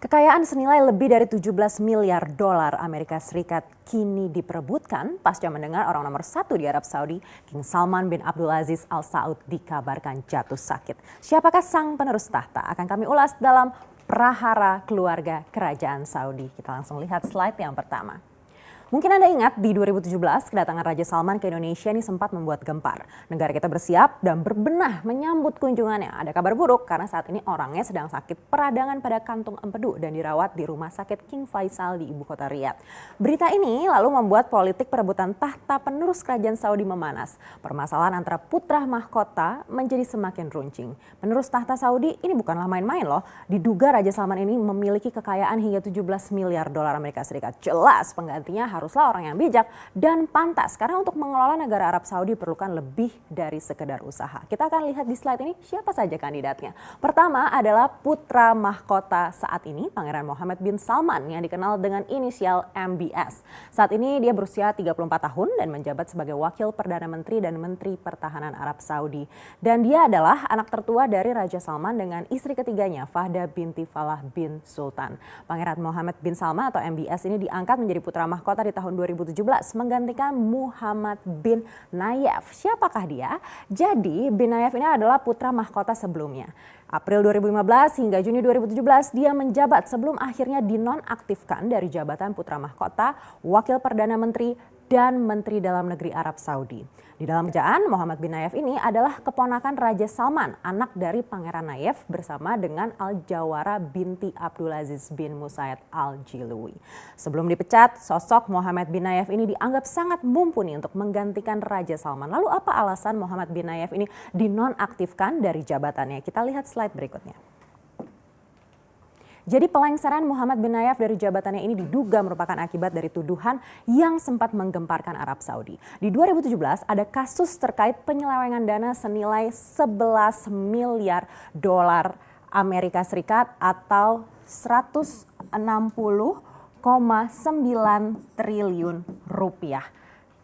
Kekayaan senilai lebih dari 17 miliar dolar Amerika Serikat kini diperebutkan pasca mendengar orang nomor satu di Arab Saudi, King Salman bin Abdulaziz Al Saud dikabarkan jatuh sakit. Siapakah sang penerus tahta? Akan kami ulas dalam Prahara Keluarga Kerajaan Saudi. Kita langsung lihat slide yang pertama. Mungkin Anda ingat di 2017 kedatangan Raja Salman ke Indonesia ini sempat membuat gempar. Negara kita bersiap dan berbenah menyambut kunjungannya. Ada kabar buruk karena saat ini orangnya sedang sakit peradangan pada kantung empedu dan dirawat di rumah sakit King Faisal di ibu kota Riyadh. Berita ini lalu membuat politik perebutan tahta penerus kerajaan Saudi memanas. Permasalahan antara putra mahkota menjadi semakin runcing. Penerus tahta Saudi ini bukanlah main-main loh. Diduga Raja Salman ini memiliki kekayaan hingga 17 miliar dolar Amerika Serikat. Jelas penggantinya haruslah orang yang bijak dan pantas karena untuk mengelola negara Arab Saudi perlukan lebih dari sekedar usaha. Kita akan lihat di slide ini siapa saja kandidatnya. Pertama adalah putra mahkota saat ini, Pangeran Mohammed bin Salman yang dikenal dengan inisial MBS. Saat ini dia berusia 34 tahun dan menjabat sebagai Wakil Perdana Menteri dan Menteri Pertahanan Arab Saudi. Dan dia adalah anak tertua dari Raja Salman dengan istri ketiganya, Fahda binti Falah bin Sultan. Pangeran Mohammed bin Salman atau MBS ini diangkat menjadi putra mahkota di tahun 2017 menggantikan Muhammad bin Nayef. Siapakah dia? Jadi bin Nayef ini adalah putra mahkota sebelumnya. April 2015 hingga Juni 2017 dia menjabat sebelum akhirnya dinonaktifkan dari jabatan putra mahkota, Wakil Perdana Menteri dan Menteri Dalam Negeri Arab Saudi. Di dalam kerajaan, Muhammad bin Nayef ini adalah keponakan Raja Salman, anak dari Pangeran Nayef bersama dengan Al-Jawara binti Abdulaziz bin Musaid Al-Jilui. Sebelum dipecat, sosok Muhammad bin Nayef ini dianggap sangat mumpuni untuk menggantikan Raja Salman. Lalu apa alasan Muhammad bin Nayef ini dinonaktifkan dari jabatannya? Kita lihat slide berikutnya. Jadi pelengseran Muhammad bin Nayef dari jabatannya ini diduga merupakan akibat dari tuduhan yang sempat menggemparkan Arab Saudi. Di 2017 ada kasus terkait penyelewengan dana senilai 11 miliar dolar Amerika Serikat atau 160,9 triliun rupiah.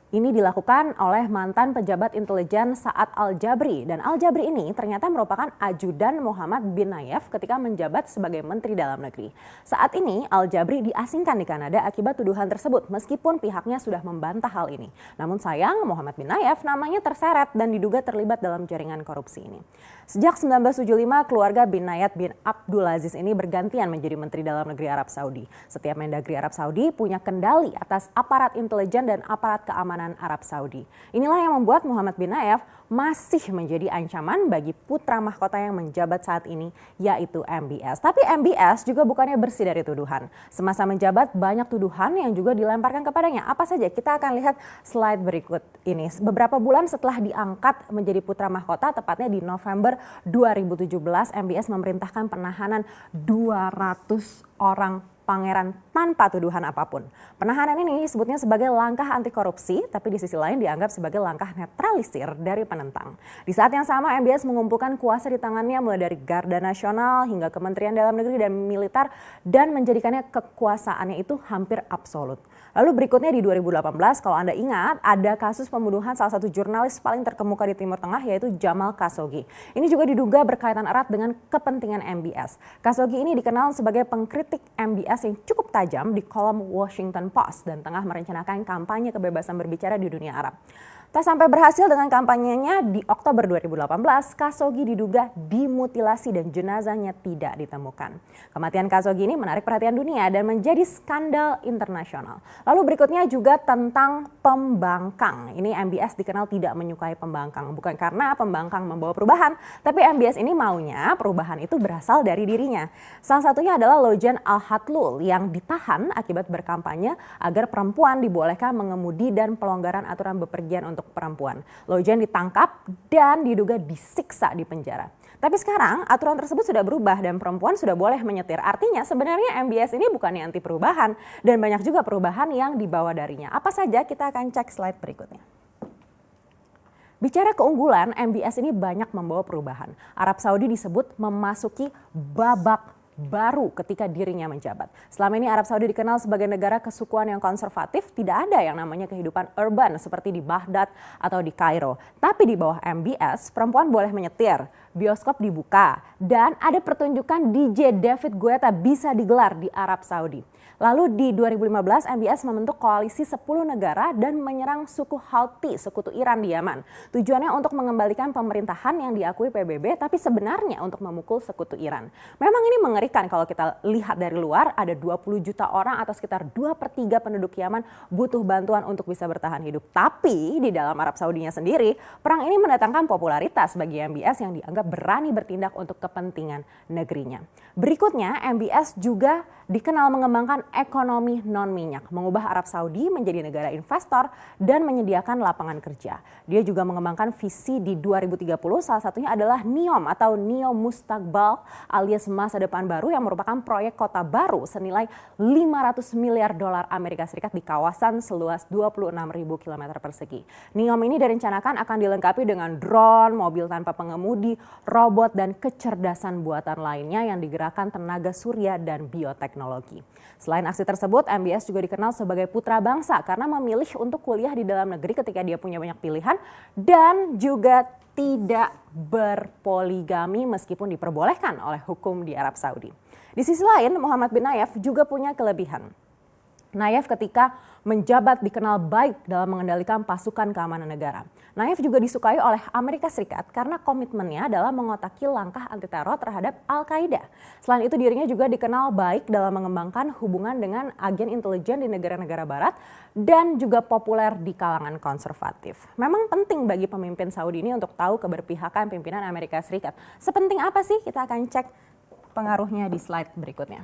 Ini dilakukan oleh mantan pejabat intelijen Sa'ad Al-Jabri. Dan Al-Jabri ini ternyata merupakan ajudan Muhammad bin Nayef ketika menjabat sebagai Menteri Dalam Negeri. Saat ini Al-Jabri diasingkan di Kanada akibat tuduhan tersebut meskipun pihaknya sudah membantah hal ini. Namun sayang Muhammad bin Nayef namanya terseret dan diduga terlibat dalam jaringan korupsi ini. Sejak 1975 keluarga bin Nayef bin Abdulaziz ini bergantian menjadi Menteri Dalam Negeri Arab Saudi. Setiap Mendagri Arab Saudi punya kendali atas aparat intelijen dan aparat keamanan Arab Saudi. Inilah yang membuat Muhammad bin Nayef masih menjadi ancaman bagi putra mahkota yang menjabat saat ini, yaitu MBS. Tapi MBS juga bukannya bersih dari tuduhan. Semasa menjabat banyak tuduhan yang juga dilemparkan kepadanya. Apa saja? Kita akan lihat slide berikut ini. Beberapa bulan setelah diangkat menjadi putra mahkota, tepatnya di November 2017, MBS memerintahkan penahanan 200 orang pangeran tanpa tuduhan apapun. Penahanan ini disebutnya sebagai langkah anti korupsi, tapi di sisi lain dianggap sebagai langkah netralisir dari penentang. Di saat yang sama, MBS mengumpulkan kuasa di tangannya mulai dari Garda Nasional hingga Kementerian Dalam Negeri dan Militer dan menjadikannya kekuasaannya itu hampir absolut. Lalu berikutnya di 2018, kalau Anda ingat, ada kasus pembunuhan salah satu jurnalis paling terkemuka di Timur Tengah yaitu Jamal Khashoggi. Ini juga diduga berkaitan erat dengan kepentingan MBS. Khashoggi ini dikenal sebagai pengkritik MBS yang cukup tajam di kolom Washington Post dan tengah merencanakan kampanye kebebasan berbicara di dunia Arab. Tak sampai berhasil dengan kampanyenya, di Oktober 2018, Khashoggi diduga dimutilasi dan jenazahnya tidak ditemukan. Kematian Khashoggi ini menarik perhatian dunia dan menjadi skandal internasional. Lalu berikutnya juga tentang pembangkang. Ini MBS dikenal tidak menyukai pembangkang. Bukan karena pembangkang membawa perubahan, tapi MBS ini maunya perubahan itu berasal dari dirinya. Salah satunya adalah Lojan Al-Hatlul yang ditahan akibat berkampanye agar perempuan dibolehkan mengemudi dan pelonggaran aturan bepergian untuk perempuan. Lojan ditangkap dan diduga disiksa di penjara. Tapi sekarang aturan tersebut sudah berubah dan perempuan sudah boleh menyetir. Artinya sebenarnya MBS ini bukannya anti perubahan dan banyak juga perubahan yang dibawa darinya. Apa saja kita akan cek slide berikutnya. Bicara keunggulan, MBS ini banyak membawa perubahan. Arab Saudi disebut memasuki babak baru ketika dirinya menjabat. Selama ini Arab Saudi dikenal sebagai negara kesukuan yang konservatif, tidak ada yang namanya kehidupan urban seperti di Baghdad atau di Kairo. Tapi di bawah MBS, perempuan boleh menyetir, bioskop dibuka, dan ada pertunjukan DJ David Guetta bisa digelar di Arab Saudi. Lalu di 2015 MBS membentuk koalisi 10 negara dan menyerang suku Houthi, sekutu Iran di Yaman. Tujuannya untuk mengembalikan pemerintahan yang diakui PBB, tapi sebenarnya untuk memukul sekutu Iran. Memang ini mengerikan kalau kita lihat dari luar, ada 20 juta orang atau sekitar 2/3 penduduk Yaman butuh bantuan untuk bisa bertahan hidup. Tapi di dalam Arab Saudinya sendiri, perang ini mendatangkan popularitas bagi MBS yang dianggap berani bertindak untuk kepentingan negerinya. Berikutnya, MBS juga dikenal mengembangkan ekonomi non-minyak, mengubah Arab Saudi menjadi negara investor dan menyediakan lapangan kerja. Dia juga mengembangkan visi di 2030, salah satunya adalah NEOM atau Neo Mustaqbal alias masa depan baru yang merupakan proyek kota baru senilai 500 miliar dolar Amerika Serikat di kawasan seluas 26.000 km persegi. NEOM ini direncanakan akan dilengkapi dengan drone, mobil tanpa pengemudi, robot, dan kecerdasan buatan lainnya yang digerakkan tenaga surya dan bioteknologi. Selain aksi tersebut, MBS juga dikenal sebagai putra bangsa karena memilih untuk kuliah di dalam negeri ketika dia punya banyak pilihan dan juga tidak berpoligami meskipun diperbolehkan oleh hukum di Arab Saudi. Di sisi lain, Mohammed bin Nayef juga punya kelebihan. Nayef ketika menjabat dikenal baik dalam mengendalikan pasukan keamanan negara. Nayef juga disukai oleh Amerika Serikat karena komitmennya adalah mengotaki langkah anti teror terhadap Al-Qaeda. Selain itu dirinya juga dikenal baik dalam mengembangkan hubungan dengan agen intelijen di negara-negara barat dan juga populer di kalangan konservatif. Memang penting bagi pemimpin Saudi ini untuk tahu keberpihakan pimpinan Amerika Serikat. Sepenting apa sih? Kita akan cek pengaruhnya di slide berikutnya.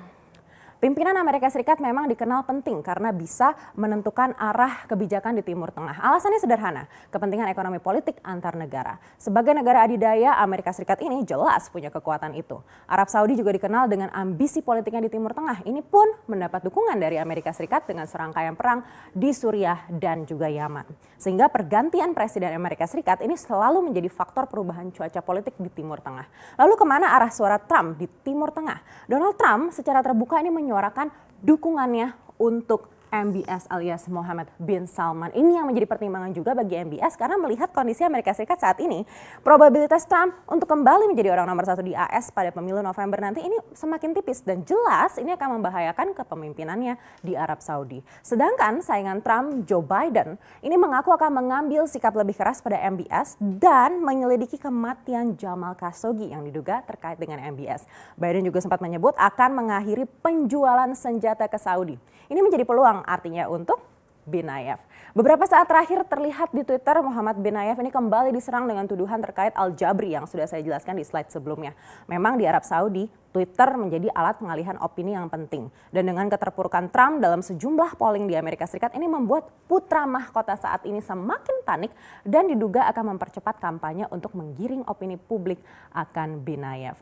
Pimpinan Amerika Serikat memang dikenal penting karena bisa menentukan arah kebijakan di Timur Tengah. Alasannya sederhana, kepentingan ekonomi politik antar negara. Sebagai negara adidaya, Amerika Serikat ini jelas punya kekuatan itu. Arab Saudi juga dikenal dengan ambisi politiknya di Timur Tengah. Ini pun mendapat dukungan dari Amerika Serikat dengan serangkaian perang di Suriah dan juga Yaman. Sehingga pergantian Presiden Amerika Serikat ini selalu menjadi faktor perubahan cuaca politik di Timur Tengah. Lalu kemana arah suara Trump di Timur Tengah? Donald Trump secara terbuka ini menyuarakan dukungannya untuk MBS alias Mohammed bin Salman. Ini yang menjadi pertimbangan juga bagi MBS karena melihat kondisi Amerika Serikat saat ini, probabilitas Trump untuk kembali menjadi orang nomor 1 di AS pada pemilu November nanti ini semakin tipis dan jelas ini akan membahayakan kepemimpinannya di Arab Saudi. Sedangkan saingan Trump, Joe Biden, ini mengaku akan mengambil sikap lebih keras pada MBS dan menyelidiki kematian Jamal Khashoggi yang diduga terkait dengan MBS. Biden juga sempat menyebut akan mengakhiri penjualan senjata ke Saudi. Ini menjadi peluang artinya untuk bin Nayef. Beberapa saat terakhir terlihat di Twitter Mohammed bin Nayef ini kembali diserang dengan tuduhan terkait Al-Jabri yang sudah saya jelaskan di slide sebelumnya. Memang di Arab Saudi, Twitter menjadi alat pengalihan opini yang penting. Dan dengan keterpurukan Trump dalam sejumlah polling di Amerika Serikat ini membuat putra mahkota saat ini semakin panik dan diduga akan mempercepat kampanye untuk menggiring opini publik akan bin Nayef.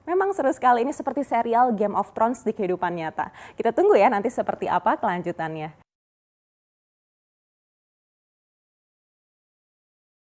Memang seru sekali, ini seperti serial Game of Thrones di kehidupan nyata. Kita tunggu ya nanti seperti apa kelanjutannya.